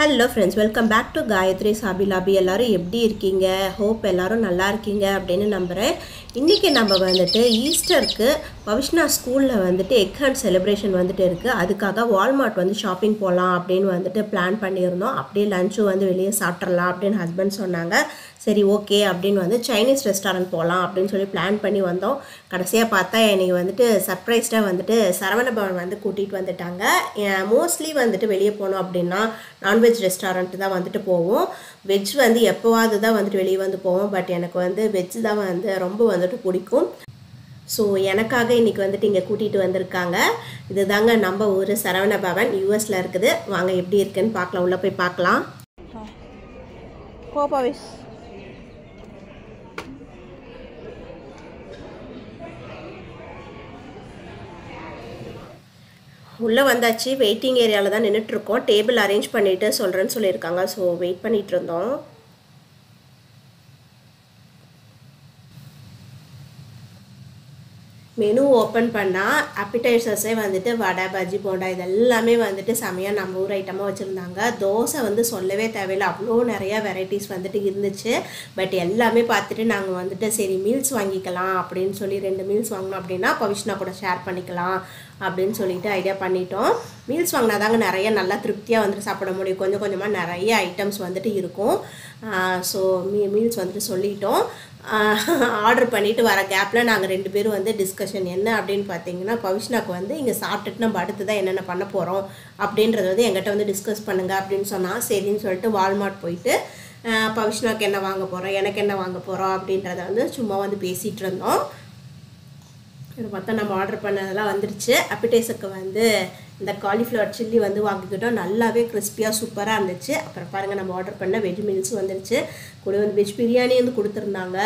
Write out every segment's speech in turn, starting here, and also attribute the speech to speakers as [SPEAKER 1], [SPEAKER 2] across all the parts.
[SPEAKER 1] Hello friends, welcome back to Gayathri சாபி லாபி. எல்லோரும் எப்படி இருக்கீங்க? ஹோப் எல்லோரும் நல்லா இருக்கீங்க அப்படின்னு நம்புகிறேன். இன்றைக்கி நம்ம வந்துட்டு ஈஸ்டருக்கு பவிஷ்னா ஸ்கூலில் வந்துட்டு எக் ஹண்ட் செலிப்ரேஷன் வந்துட்டு இருக்குது. அதுக்காக வால்மார்ட் வந்து ஷாப்பிங் போகலாம் அப்படின்னு வந்துட்டு பிளான் பண்ணியிருந்தோம். அப்படியே லஞ்சும் வந்து வெளியே சாப்பிட்றலாம் அப்படின்னு ஹஸ்பண்ட் சொன்னாங்க. சரி ஓகே அப்படின்னு வந்து சைனீஸ் ரெஸ்டாரண்ட் போகலாம் அப்படின்னு சொல்லி பிளான் பண்ணி வந்தோம். கடைசியாக பார்த்தா எனக்கு வந்துட்டு சர்ப்ரைஸ்டாக வந்துட்டு சரவணபவன் வந்து கூட்டிகிட்டு வந்துட்டாங்க. மோஸ்ட்லி வந்துட்டு வெளியே போனோம் அப்படின்னா நான்வெஜ் ரெஸ்டாரண்ட் தான் வந்துட்டு போவோம். வெஜ் வந்து எப்போவாது தான் வந்துட்டு வெளியே வந்து போவோம். பட் எனக்கு வந்து வெஜ் தான் வந்து ரொம்ப வந்துட்டு பிடிக்கும். ஸோ எனக்காக இன்றைக்கி வந்துட்டு இங்கே கூட்டிகிட்டு வந்திருக்காங்க. இது தாங்க நம்ம ஊர் சரவணபவன், யூஎஸில் இருக்குது. வாங்க எப்படி இருக்குன்னு பார்க்கலாம், உள்ளே போய் பார்க்கலாம். உள்ளே வந்தாச்சு. வெயிட்டிங் ஏரியாவில் தான் நின்றுட்டுருக்கோம். டேபிள் அரேஞ்ச் பண்ணிவிட்டு சொல்கிறேன்னு சொல்லியிருக்காங்க. ஸோ வெயிட் பண்ணிகிட்டு இருந்தோம். மெனு ஓப்பன் பண்ணால் அப்பிடைசர்ஸே வந்துட்டு வடை, பஜ்ஜி, போண்டா இதெல்லாமே வந்துட்டு செமையாக நம்ம ஊர் ஐட்டமாக வச்சுருந்தாங்க. தோசை வந்து சொல்லவே தேவையில்லை, அவ்வளோ நிறையா வெரைட்டிஸ் வந்துட்டு இருந்துச்சு. பட் எல்லாமே பார்த்துட்டு நாங்கள் வந்துட்டு சரி மீல்ஸ் வாங்கிக்கலாம் அப்படின்னு சொல்லி 2 மீல்ஸ் வாங்கினோம் அப்படின்னா பவிஷ்னா கூட ஷேர் பண்ணிக்கலாம் அப்படின்னு சொல்லிட்டு ஐடியா பண்ணிட்டோம். மீல்ஸ் வாங்கினா தாங்க நிறைய நல்லா திருப்தியாக வந்துட்டு சாப்பிட முடியும். கொஞ்சம் கொஞ்சமாக நிறைய ஐட்டம்ஸ் வந்துட்டு இருக்கும். ஸோ மீல்ஸ் வந்துட்டு சொல்லிட்டோம். ஆர்டர் பண்ணிவிட்டு வர கேப்பில் நாங்கள் 2 பேரும் வந்து டிஸ்கஷன் என்ன அப்படின்னு பார்த்தீங்கன்னா, பவிஷ்னாக்கு வந்து இங்கே சாப்பிட்டுட்டு நம்ம அடுத்து தான் என்னென்ன பண்ண போகிறோம் அப்படின்றது வந்து எங்கிட்ட வந்து டிஸ்கஸ் பண்ணுங்கள் அப்படின்னு சொன்னால் சரின்னு சொல்லிட்டு வால்மார்ட் போயிட்டு பவிஷ்னாக்கு என்ன வாங்க போகிறோம், எனக்கு என்ன வாங்க போகிறோம் அப்படின்றத வந்து சும்மா வந்து பேசிகிட்டு இருந்தோம். இது பார்த்தா நம்ம ஆர்டர் பண்ணதெல்லாம் வந்துருச்சு. அப்பிடைசருக்கு வந்து இந்த காலிஃப்ளவர் சில்லி வந்து வாங்கிக்கிட்டோம். நல்லாவே கிறிஸ்பியாக சூப்பராக இருந்துச்சு. அப்புறம் பாருங்கள், நம்ம ஆர்டர் பண்ண வெஜ் மீல்ஸும் வந்துருச்சு. கூட வந்து வெஜ் பிரியாணி வந்து கொடுத்துருந்தாங்க.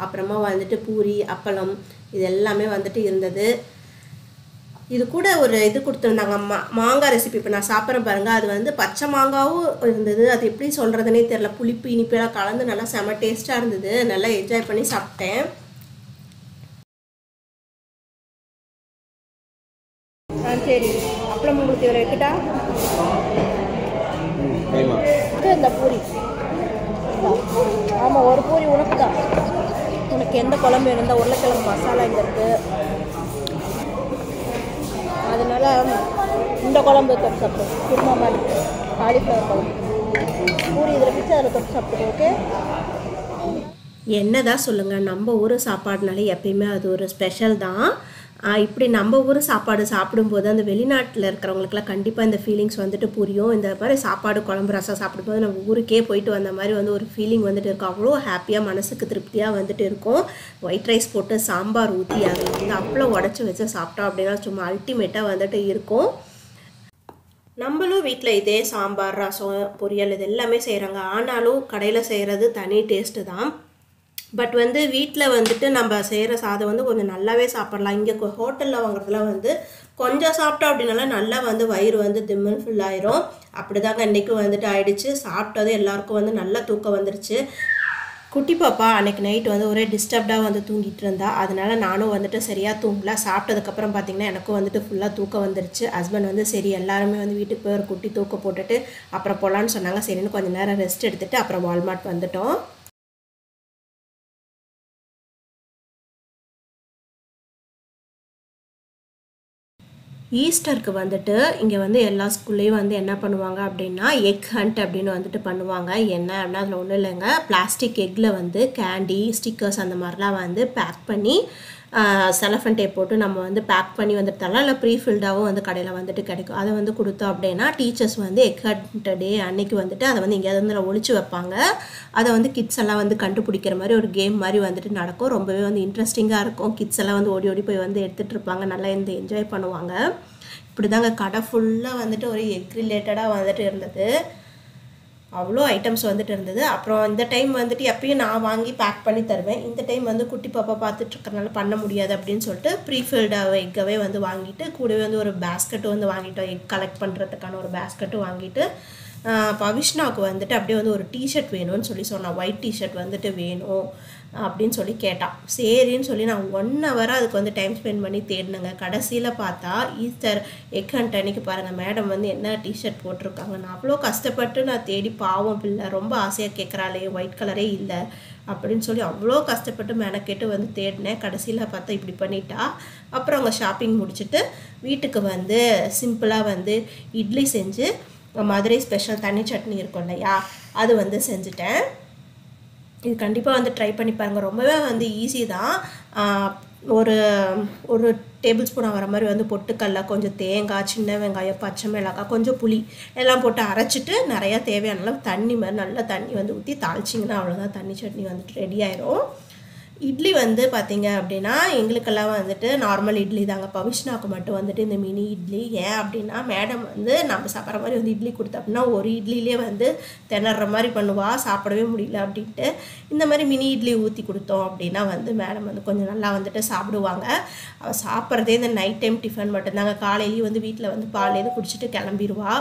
[SPEAKER 1] அப்புறமா வந்துட்டு பூரி, அப்பளம் இது எல்லாமே வந்துட்டு இருந்தது. இது கூட ஒரு இது கொடுத்துருந்தாங்க, மாங்காய் ரெசிபி. இப்போ நான் சாப்பிட்றேன் பாருங்கள், அது வந்து பச்சை மாங்காவும் இருந்தது. அது எப்படி சொல்கிறதுனே தெரில, புளிப்பு இனிப்பெல்லாம் கலந்து நல்லா செம டேஸ்ட்டாக இருந்தது. நல்லா என்ஜாய் பண்ணி சாப்பிட்டேன். சரி, அப்பளம் உங்களுக்கு இதில் வைக்கிட்டா? இந்த பூரி, ஆமாம் ஒரு பூரி உனக்கு தான். உனக்கு எந்த குழம்பு இருந்தால் உருளைக்கிழங்கு மசாலா இங்கே இருக்குது, அதனால இந்த குழம்பு தொட்டு சாப்பிடும். குருமா மாதிரி காலிஃப்ளவர் குழம்பு. பூரி இதில் பிச்சு அதில் தொட்டு சாப்பிடுவோம். ஓகே, என்னதான் சொல்லுங்கள், நம்ம ஊர் சாப்பாடுனாலே எப்பயுமே அது ஒரு ஸ்பெஷல் தான். இப்படி நம்ம ஊர் சாப்பாடு சாப்பிடும்போது அந்த வெளிநாட்டில் இருக்கிறவங்களுக்குலாம் கண்டிப்பாக இந்த ஃபீலிங்ஸ் வந்துட்டு புரியும். இந்த மாதிரி சாப்பாடு, குழம்பு, ரசம் சாப்பிடும்போது நம்ம ஊருக்கே போயிட்டு வந்த மாதிரி வந்து ஒரு ஃபீலிங் வந்துட்டு இருக்கும். அவ்வளோ ஹாப்பியாக, மனசுக்கு திருப்தியாக வந்துட்டு இருக்கும். ஒயிட் ரைஸ் போட்டு சாம்பார் ஊற்றி அதில் வந்து அப்பளம் உடச்சி வச்சு சாப்பிட்டோம் அப்படின்னா சும்மா அல்டிமேட்டாக வந்துட்டு இருக்கும். நம்மளும் வீட்டில் இதே சாம்பார், ரசம், பொரியல் இது எல்லாமே செய்கிறாங்க. ஆனாலும் கடையில் செய்கிறது தனி டேஸ்ட்டு தான். பட் வந்து வீட்டில் வந்துட்டு நம்ம செய்கிற சாதம் வந்து கொஞ்சம் நல்லாவே சாப்பிட்லாம். இங்கே ஹோட்டலில் வாங்குறதுல வந்து கொஞ்சம் சாப்பிட்டோம் அப்படின்னால நல்லா வந்து வயிறு வந்து திம்மல் ஃபுல் ஆயிரும். அப்படி தாங்க இன்றைக்கும் வந்துட்டு ஆயிடுச்சு. சாப்பிட்டது எல்லாருக்கும் வந்து நல்லா தூக்கம் வந்துருச்சு. குட்டி பாப்பா அன்றைக்கி நைட்டு வந்து ஒரே டிஸ்டர்ப்டாக வந்து தூங்கிட்டு இருந்தா. அதனால நானும் வந்துட்டு சரியாக தூங்கல. சாப்பிட்டதுக்கப்புறம் பார்த்திங்கன்னா எனக்கும் வந்துட்டு ஃபுல்லாக தூக்கம் வந்துருச்சு. ஹஸ்பண்ட் வந்து சரி எல்லாருமே வந்து வீட்டுக்கு போய் ஒரு குட்டி தூக்கம் போட்டுட்டு அப்புறம் போகலான்னு சொன்னாங்க. சரின்னு கொஞ்சம் நேரம் ரெஸ்ட் எடுத்துகிட்டு அப்புறம் வால்மார்ட் வந்துட்டோம். ஈஸ்டருக்கு வந்துட்டு இங்கே வந்து எல்லா ஸ்கூல்லேயும் வந்து என்ன பண்ணுவாங்க அப்படின்னா எக் ஹண்ட் அப்படின்னு வந்துட்டு பண்ணுவாங்க. என்ன அப்படின்னா அதில் ஒன்றும் இல்லைங்க, பிளாஸ்டிக் எக்கில் வந்து கேண்டி, ஸ்டிக்கர்ஸ் அந்த மாதிரிலாம் வந்து பேக் பண்ணி செலஃபன் டேப் போட்டு நம்ம வந்து பேக் பண்ணி வந்துட்டு தரலாம். இல்லை ப்ரீஃபில்டாகவும் வந்து கடையில் வந்துட்டு கிடைக்கும். அதை வந்து கொடுத்தோம் அப்படின்னா டீச்சர்ஸ் வந்து எக் ஹண்ட் டே அன்னைக்கு வந்துட்டு அதை வந்து எங்கேயாவது வந்து ஒழிச்சு வைப்பாங்க. அதை வந்து கிட்ஸ் எல்லாம் வந்து கண்டுபிடிக்கிற மாதிரி ஒரு கேம் மாதிரி வந்துட்டு நடக்கும். ரொம்பவே வந்து இன்ட்ரெஸ்டிங்காக இருக்கும். கிட்ஸ் எல்லாம் வந்து ஓடி ஓடி போய் வந்து எடுத்துகிட்டு இருப்பாங்க. நல்லா இந்த என்ஜாய் பண்ணுவாங்க. இப்படி தாங்க கடை ஃபுல்லாக வந்துட்டு ஒரு எக் ரிலேட்டடாக வந்துட்டு இருந்தது. அவ்வளோ ஐட்டம்ஸ் வந்துட்டு இருந்தது. அப்புறம் இந்த டைம் வந்துட்டு எப்பயும் நான் வாங்கி பேக் பண்ணி தருவேன். இந்த டைம் வந்து குட்டி பாப்பா பார்த்துட்ருக்கறனால பண்ண முடியாது அப்படின்னு சொல்லிட்டு ப்ரீஃபில்டாக எக்கவே வந்து வாங்கிட்டு கூடவே வந்து ஒரு பேஸ்கெட்டும் வந்து வாங்கிட்டோம். எக் கலெக்ட் பண்ணுறதுக்கான ஒரு பேஸ்கெட்டும் வாங்கிட்டு பவிஷ்னாவுக்கு வந்துட்டு அப்படியே வந்து ஒரு டிஷர்ட் வேணும்னு சொல்லி சொன்னான். ஒயிட் டிஷர்ட் வந்துட்டு வேணும் அப்படின்னு சொல்லி கேட்டான். சரின்னு சொல்லி நான் 1 hour அதுக்கு வந்து டைம் ஸ்பெண்ட் பண்ணி தேடினேங்க. கடைசியில் பார்த்தா ஈஸ்டர் எக் ஹண்ட் அன்னைக்கு பாருங்கள் மேடம் வந்து என்ன டிஷர்ட் போட்டிருக்காங்க. நான் அவ்வளோ கஷ்டப்பட்டு நான் தேடி பாவம் பிள்ளை ரொம்ப ஆசையாக கேட்குறாளே ஒயிட் கலரே இல்லை அப்படின்னு சொல்லி அவ்வளோ கஷ்டப்பட்டு மெனக்கெட்டு வந்து தேடினேன். கடைசியில் பார்த்தா இப்படி பண்ணிட்டா. அப்புறம் அவங்க ஷாப்பிங் முடிச்சுட்டு வீட்டுக்கு வந்து சிம்பிளாக வந்து இட்லி செஞ்சு மதுரை ஸ்பெஷல் தண்ணி சட்னி இருக்கும் இல்லையா அது வந்து செஞ்சுட்டேன். இது கண்டிப்பாக வந்து ட்ரை பண்ணி பாருங்கள். ரொம்பவே வந்து ஈஸி தான். ஒரு டேபிள் ஸ்பூன் வர மாதிரி வந்து பொட்டுக்கடலை, கொஞ்சம் தேங்காய், சின்ன வெங்காயம், பச்சை மிளகாய், கொஞ்சம் புளி எல்லாம் போட்டு அரைச்சிட்டு நிறையா தேவையான அளவு தண்ணி மாதிரி நல்லா தண்ணி வந்து ஊற்றி தாளிச்சிங்கன்னா அவ்வளோதான் தண்ணி சட்னி வந்துட்டு ரெடி ஆயிரும். இட்லி வந்து பார்த்திங்க அப்படின்னா எங்களுக்கெல்லாம் வந்துட்டு நார்மல் இட்லி தாங்க. பவிஷ்னாவுக்கு மட்டும் வந்துட்டு இந்த மினி இட்லி. ஏன் அப்படின்னா மேடம் வந்து நம்ம சாப்பிட்ற மாதிரி வந்து இட்லி கொடுத்தா அப்படின்னா ஒரு இட்லிலே வந்து திணற மாதிரி பண்ணுவாள், சாப்பிடவே முடியல அப்படின்ட்டு. இந்த மாதிரி மினி இட்லி ஊற்றி கொடுத்தோம் அப்படின்னா வந்து மேடம் வந்து கொஞ்சம் நல்லா வந்துட்டு சாப்பிடுவாங்க. அவள் சாப்பிட்றதே இந்த நைட் டைம் டிஃபன் மட்டும்தாங்க. காலையிலேயும் வந்து வீட்டில் வந்து பால் எது குடிச்சிட்டு கிளம்பிடுவா.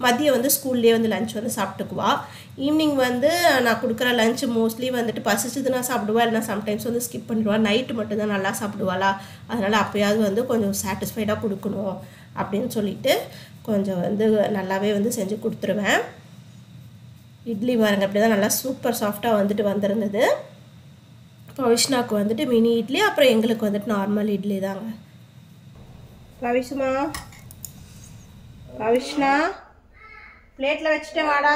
[SPEAKER 1] மதியம் வந்து ஸ்கூல்லேயே வந்து லஞ்ச் வந்து சாப்பிட்டுக்குவா. ஈவினிங் வந்து நான் கொடுக்குற லஞ்சு மோஸ்ட்லி வந்துட்டு பசிச்சதுன்னா சாப்பிடுவா, இல்லைனா சம்டைம்ஸ் வந்து ஸ்கிப் பண்ணிடுவா. நைட்டு மட்டும்தான் நல்லா சாப்பிடுவாளா, அதனால் அப்போயாவது வந்து கொஞ்சம் சாட்டிஸ்ஃபைடாக கொடுக்கணும் அப்படின்னு சொல்லிட்டு கொஞ்சம் வந்து நல்லாவே வந்து செஞ்சு கொடுத்துருவேன். இட்லி பாருங்க அப்படி தான் நல்லா சூப்பர் சாஃப்டாக வந்துட்டு வந்திருந்தது. பவிஷ்னாவுக்கு வந்துட்டு மினி இட்லி, அப்புறம் எங்களுக்கு வந்துட்டு நார்மல் இட்லி தாங்க. பவிஷ்மா, பவிஷ்னா பிளேட்டில் வச்சுட்டேன் வாடா.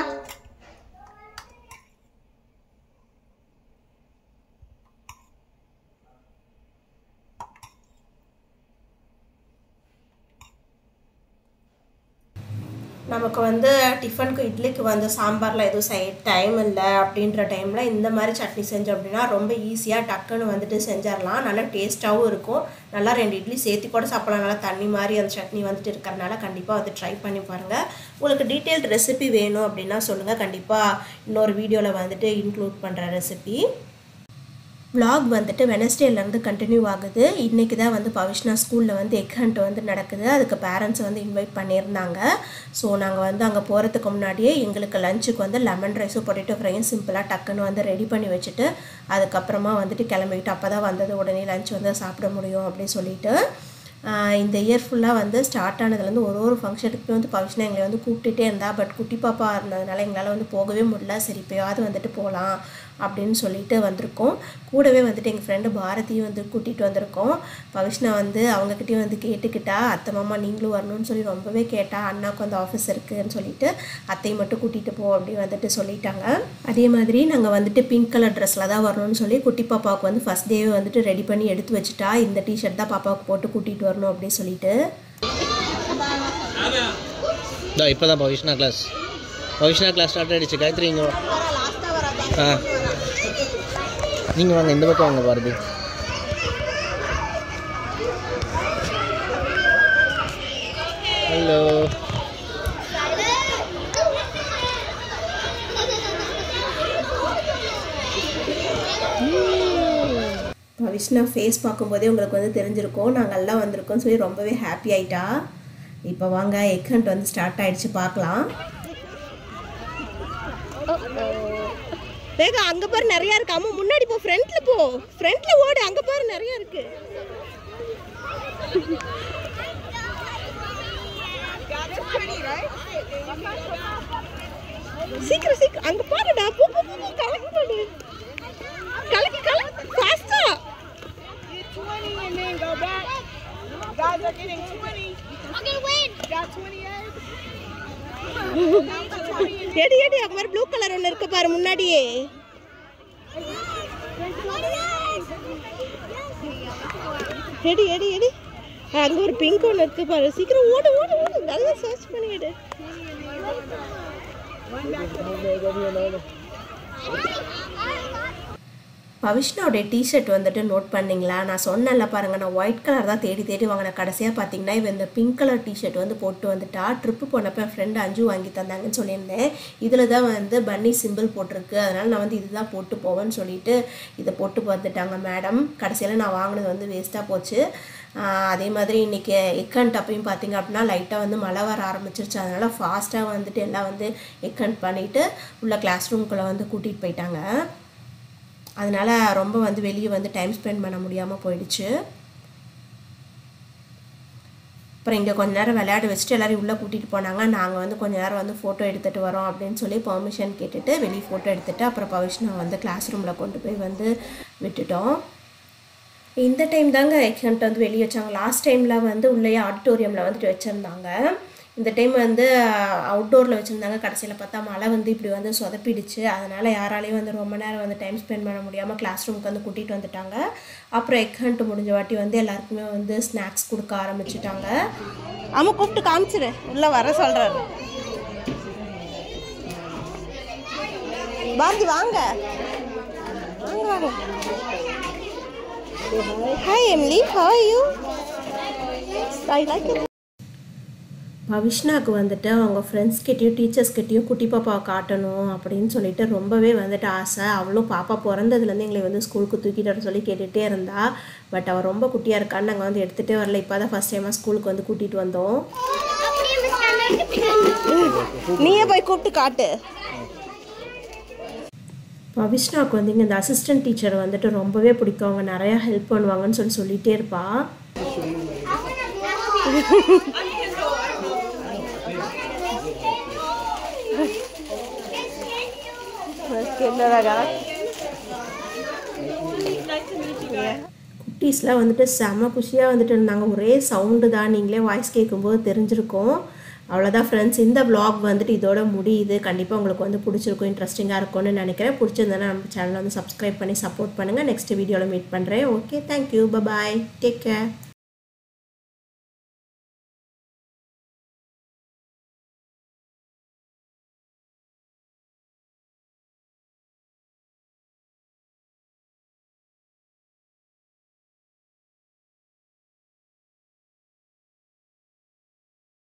[SPEAKER 1] நமக்கு வந்து டிஃபனுக்கு இட்லிக்கு வந்து சாம்பாரில் எதுவும் செய்ய டைம் இல்லை அப்படின்ற டைமில் இந்த மாதிரி சட்னி செஞ்சோம் அப்படின்னா ரொம்ப ஈஸியாக டக்குன்னு வந்துட்டு செஞ்சிடலாம். நல்லா டேஸ்ட்டாகவும் இருக்கும். நல்லா 2 இட்லி சேர்த்து கூட சாப்பிடலாம். நல்லா தண்ணி மாதிரி அந்த சட்னி வந்துட்டு இருக்கிறதுனால கண்டிப்பாக வந்து ட்ரை பண்ணி பாருங்கள். உங்களுக்கு டீட்டெயில்டு ரெசிபி வேணும் அப்படின்னா சொல்லுங்கள். கண்டிப்பாக இன்னொரு வீடியோவில் வந்துட்டு இன்க்ளூட் பண்ணுற ரெசிபி. vlog வந்துட்டு வெனஸ்டேலேருந்து கண்டினியூ ஆகுது. இன்றைக்கி தான் வந்து பவிஷ்னா ஸ்கூலில் வந்து எக் ஹண்ட் வந்து நடக்குது. அதுக்கு பேரண்ட்ஸ் வந்து இன்வைட் பண்ணியிருந்தாங்க. ஸோ நாங்கள் வந்து அங்கே போகிறதுக்கு முன்னாடியே எங்களுக்கு லஞ்சுக்கு வந்து லெமன் ரைஸும் பொட்டேட்டோ ஃப்ரையும் சிம்பிளாக டக்குன்னு வந்து ரெடி பண்ணி வச்சுட்டு அதுக்கப்புறமா வந்துட்டு கிளம்பிக்கிட்டு அப்போ தான் வந்தது உடனே லஞ்ச் வந்து சாப்பிட முடியும் அப்படின்னு சொல்லிட்டு இந்த இயர் ஃபுல்லாக வந்து ஸ்டார்ட் ஆனதுலேருந்து ஒரு ஃபங்க்ஷனுக்கு வந்து பவிஷ்னா எங்களை வந்து கூப்பிட்டுட்டே இருந்தா. பட் குட்டி பாப்பா இருந்ததுனால எங்களால் வந்து போகவே முடியல. சரி இப்போயாவது வந்துட்டு போகலாம் அப்படின்னு சொல்லிட்டு வந்திருக்கோம். கூடவே வந்துட்டு எங்கள் ஃப்ரெண்டு பாரதியும் வந்து கூட்டிகிட்டு வந்திருக்கோம். பவிஷ்னா வந்து அவங்கக்கிட்டையும் வந்து கேட்டுக்கிட்டா, அத்தை மாமா நீங்களும் வரணும்னு சொல்லி ரொம்பவே கேட்டா. அண்ணாவுக்கு வந்து ஆஃபீஸ் இருக்குதுன்னு சொல்லிட்டு அத்தையை மட்டும் கூட்டிகிட்டு போ அப்படின்னு வந்துட்டு சொல்லிட்டாங்க. அதே மாதிரி நாங்கள் வந்துட்டு பிங்க் கலர் ட்ரெஸ்ஸில் தான் வரணும்னு சொல்லி குட்டி பாப்பாவுக்கு வந்து ஃபஸ்ட் டேவே வந்துட்டு ரெடி பண்ணி எடுத்து வச்சுட்டா. இந்த டிஷர்ட் தான் பாப்பாவுக்கு போட்டு கூட்டிகிட்டு வரணும் அப்படின்னு சொல்லிட்டு.
[SPEAKER 2] இப்போ தான் பவிஷ்னா கிளாஸ் ஸ்டார்ட் ஆகிடுச்சு. காயத்ரி இங்கே நீங்கள் வாங்க, இந்த பக்கம் வாங்க பாரதி. ஹலோ.
[SPEAKER 1] பவிஷ்னா ஃபேஸ் பார்க்கும்போதே உங்களுக்கு வந்து தெரிஞ்சிருக்கோம் நாங்கள் எல்லாம் வந்திருக்கோம்னு சொல்லி ரொம்பவே ஹாப்பி ஆகிட்டா. இப்போ வாங்க எக் ஹண்ட் வந்து ஸ்டார்ட் ஆகிடுச்சு, பார்க்கலாம். வேக அங்கே பாரு நிறையா இருக்கு. அம்மா முன்னாடி போ, ஃப்ரண்ட்டில் போ, ஃப்ரண்ட்டில் ஓடு, அங்கே பாரு நிறையா இருக்கு. சீக்கிரம் சீக்கிரம் அங்கே பாருடா, போ போ போ, கலக்கி போடு, கலக்கி கலக்கி ஃபாஸ்டா. எடி எடி அங்க மாதிரி ப்ளூ கலர் ஒன்று இருக்கு பாரு முன்னாடியே. எடி எடி எடி அங்க ஒரு பிங்க் ஒன்று இருக்கு பாரு. சீக்கிரம் ஓடு ஓடு ஓடு, நல்லா சர்ச் பண்ணிடு. பவிஷ்னாவுடைய டிஷர்ட் வந்துட்டு நோட் பண்ணிங்களா? நான் சொன்னேன்ல பாருங்கள், நான் ஒயிட் கலர் தான் தேடி தேடி வாங்கினேன். கடைசியாக பார்த்தீங்கன்னா இவன் இந்த பிங்க் கலர் டிஷர்ட் வந்து போட்டு வந்துட்டா. ட்ரிப்பு போனப்போ என் ஃப்ரெண்டு அஞ்சு வாங்கி தந்தாங்கன்னு சொல்லியிருந்தேன். இதில் தான் வந்து பன்னி சிம்பிள் போட்டிருக்கு, அதனால் நான் வந்து இதுதான் போட்டு போவேன்னு சொல்லிட்டு இதை போட்டு வந்துட்டாங்க மேடம். கடைசியில் நான் வாங்கினது வந்து வேஸ்ட்டாக போச்சு. அதே மாதிரி இன்றைக்கி எக்கண்ட் அப்பையும் பார்த்திங்க அப்படின்னா லைட்டாக வந்து மழை வர ஆரம்பிச்சிருச்சு. அதனால் ஃபாஸ்ட்டாக வந்துட்டு எல்லாம் வந்து எக்கண்ட் பண்ணிவிட்டு உள்ள கிளாஸ் ரூம்குள்ளே வந்து கூட்டிகிட்டு போயிட்டாங்க. அதனால் ரொம்ப வந்து வெளியே வந்து டைம் ஸ்பெண்ட் பண்ண முடியாமல் போயிடுச்சு. அப்புறம் இங்கே கொஞ்ச நேரம் விளையாட வச்சுட்டு எல்லோரும் உள்ளே கூட்டிகிட்டு போனாங்க. நாங்கள் வந்து கொஞ்ச நேரம் வந்து ஃபோட்டோ எடுத்துகிட்டு வரோம் அப்படின்னு சொல்லி பெர்மிஷன் கேட்டுட்டு வெளியே ஃபோட்டோ எடுத்துகிட்டு அப்புறம் பவிஷ்னா வந்து கிளாஸ் ரூமில் கொண்டு போய் வந்து விட்டுட்டோம். இந்த டைம் தாங்க எக்ஸாம்கிட்ட வந்து வெளியே வச்சாங்க. லாஸ்ட் டைமில் வந்து உள்ளே ஆடிட்டோரியமில் வந்துட்டு வச்சுருந்தாங்க. இந்த டைம் வந்து அவுட்டோரில் வச்சுருந்தாங்க. கடைசியில் பார்த்தா மழை வந்து இப்படி வந்து சொதப்பிடுச்சு. அதனால் யாராலையும் வந்து ரொம்ப நேரம் வந்து டைம் ஸ்பெண்ட் பண்ண முடியாமல் கிளாஸ் ரூமுக்கு வந்து கூட்டிகிட்டு வந்துட்டாங்க. அப்புறம் எக்ஸாம்ட்டு முடிஞ்ச வாட்டி வந்து எல்லாருக்குமே வந்து ஸ்நாக்ஸ் கொடுக்க ஆரம்பிச்சிட்டாங்க. ஆமாம், கூப்பிட்டு காமிச்சிரு, உள்ளே வர சொல்கிறாரு. பாரதி வாங்க வாங்க வாங்க. Hi Emily, how are you? I like it. பவிஷ்னாவுக்கு வந்துட்டு அவங்க ஃப்ரெண்ட்ஸ்கிட்டையும் டீச்சர்ஸ்கிட்டையும் குட்டி பாப்பாவை காட்டணும் அப்படின்னு சொல்லிட்டு ரொம்பவே வந்துட்டு ஆசை. அவளும் பாப்பா பிறந்ததுலேருந்து எங்களை வந்து ஸ்கூலுக்கு தூக்கிட்டு வர சொல்லி கேட்டுகிட்டே இருந்தா. பட் அவள் ரொம்ப குட்டியாக இருக்கான்னு நாங்கள் வந்து எடுத்துகிட்டே வரல. இப்போ தான் ஃபஸ்ட் டைமாக ஸ்கூலுக்கு வந்து கூட்டிகிட்டு வந்தோம். நீயே போய் கூப்பிட்டு காட்டு. பவிஷ்னாவுக்கு வந்து இங்கே இந்த அசிஸ்டன்ட் டீச்சர் வந்துட்டு ரொம்பவே பிடிக்கும். அவங்க நிறையா ஹெல்ப் பண்ணுவாங்கன்னு சொல்லிகிட்டே இருப்பா. குட்டீஸ்லாம் வந்துட்டு செம்ம குஷியாக வந்துட்டு இருந்தாங்க. ஒரே சவுண்டு தான், நீங்களே வாய்ஸ் கேட்கும்போது தெரிஞ்சிருக்கும். அவ்வளோதான் ஃப்ரெண்ட்ஸ், இந்த vlog வந்துட்டு இதோட முடியுது. கண்டிப்பாக உங்களுக்கு வந்து பிடிச்சிருக்கும், இன்ட்ரெஸ்டிங்காக இருக்கும்னு நினைக்கிறேன். பிடிச்சிருந்தேன்னா நம்ம சேனலை வந்து சப்ஸ்கிரைப் பண்ணி சப்போர்ட் பண்ணுங்கள். நெக்ஸ்ட் வீடியோவில் மீட் பண்ணுறேன். ஓகே, தேங்க்யூ, பாய், டேக் கேர்.